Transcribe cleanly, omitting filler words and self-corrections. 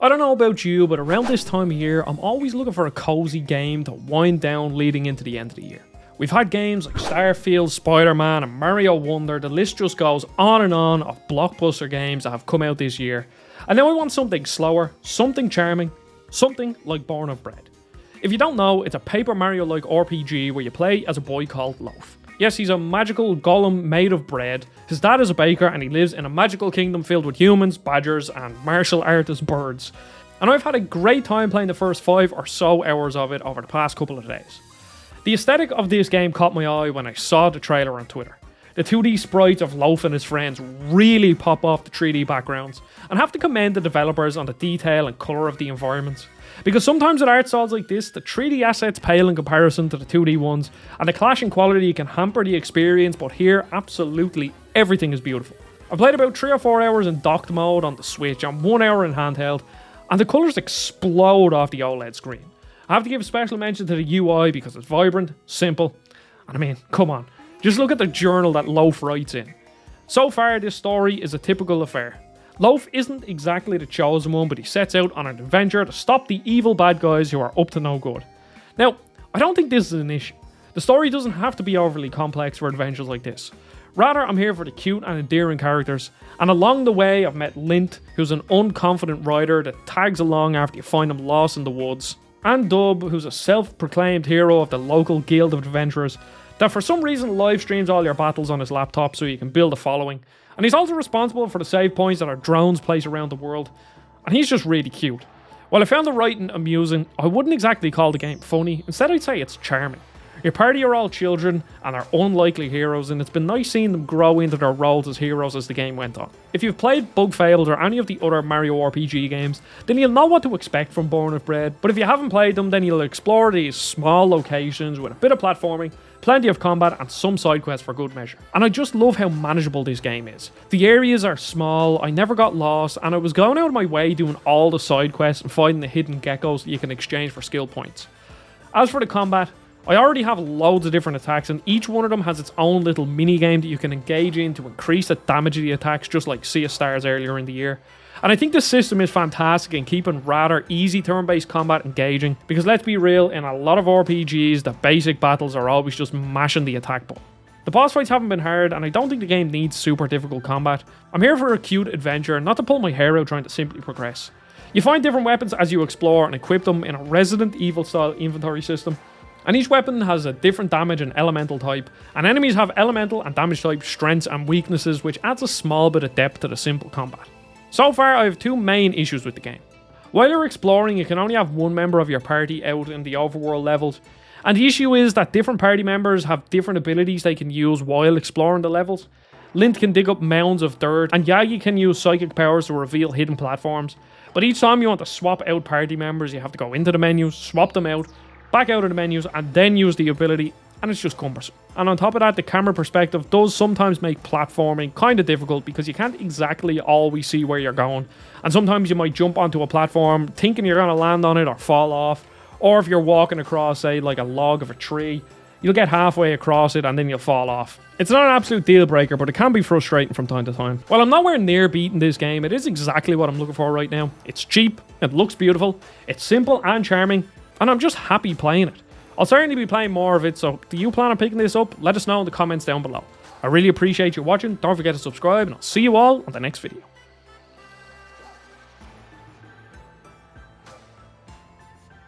I don't know about you, but around this time of year, I'm always looking for a cozy game to wind down leading into the end of the year. We've had games like Starfield, Spider-Man, and Mario Wonder. The list just goes on and on of blockbuster games that have come out this year. And now I want something slower, something charming, something like Born of Bread. If you don't know, it's a Paper Mario-like RPG where you play as a boy called Loaf. Yes, he's a magical golem made of bread. His dad is a baker and he lives in a magical kingdom filled with humans, badgers, and martial artist birds. And I've had a great time playing the first 5 or so hours of it over the past couple of days. The aesthetic of this game caught my eye when I saw the trailer on Twitter. The 2D sprites of Loaf and his friends really pop off the 3D backgrounds, and have to commend the developers on the detail and colour of the environments. Because sometimes with art styles like this, the 3D assets pale in comparison to the 2D ones, and the clash in quality can hamper the experience, but here, absolutely everything is beautiful. I played about 3 or 4 hours in docked mode on the Switch and 1 hour in handheld, and the colours explode off the OLED screen. I have to give special mention to the UI because it's vibrant, simple, and I mean, come on, just look at the journal that Loaf writes in. So far, this story is a typical affair. Loaf isn't exactly the chosen one, but he sets out on an adventure to stop the evil bad guys who are up to no good. Now, I don't think this is an issue. The story doesn't have to be overly complex for adventures like this. Rather, I'm here for the cute and endearing characters, and along the way I've met Lint, who's an unconfident rider that tags along after you find him lost in the woods, and Dub, who's a self-proclaimed hero of the local guild of adventurers that for some reason live streams all your battles on his laptop so you can build a following. And he's also responsible for the save points that our drones place around the world, and he's just really cute. While I found the writing amusing, I wouldn't exactly call the game funny, instead I'd say it's charming. Your party are all children and are unlikely heroes, and it's been nice seeing them grow into their roles as heroes as the game went on. If you've played Bug Fables or any of the other Mario RPG games, then you'll know what to expect from Born of Bread, but if you haven't played them, then you'll explore these small locations with a bit of platforming, plenty of combat, and some side quests for good measure. And I just love how manageable this game is. The areas are small, I never got lost, and I was going out of my way doing all the side quests and finding the hidden geckos that you can exchange for skill points. As for the combat, I already have loads of different attacks, and each one of them has its own little mini game that you can engage in to increase the damage of the attacks, just like Sea of Stars earlier in the year. And I think this system is fantastic in keeping rather easy turn-based combat engaging, because let's be real, in a lot of RPGs, the basic battles are always just mashing the attack button. The boss fights haven't been hard, and I don't think the game needs super difficult combat. I'm here for a cute adventure, not to pull my hair out trying to simply progress. You find different weapons as you explore and equip them in a Resident Evil style inventory system. And each weapon has a different damage and elemental type, and enemies have elemental and damage type strengths and weaknesses, which adds a small bit of depth to the simple combat. So far, I have 2 main issues with the game. While you're exploring, you can only have one member of your party out in the overworld levels, and the issue is that different party members have different abilities they can use while exploring the levels. Lint can dig up mounds of dirt, and Yagi can use psychic powers to reveal hidden platforms, but each time you want to swap out party members, you have to go into the menus, swap them out, back out of the menus, and then use the ability, and it's just cumbersome. And on top of that, the camera perspective does sometimes make platforming kind of difficult because you can't exactly always see where you're going, and sometimes you might jump onto a platform thinking you're going to land on it or fall off, or if you're walking across, say, like a log of a tree, you'll get halfway across it and then you'll fall off. It's not an absolute deal breaker, but it can be frustrating from time to time. While I'm nowhere near beating this game, it is exactly what I'm looking for right now. It's cheap, it looks beautiful, it's simple and charming, and I'm just happy playing it. I'll certainly be playing more of it, so do you plan on picking this up? Let us know in the comments down below. I really appreciate you watching, don't forget to subscribe, and I'll see you all on the next video.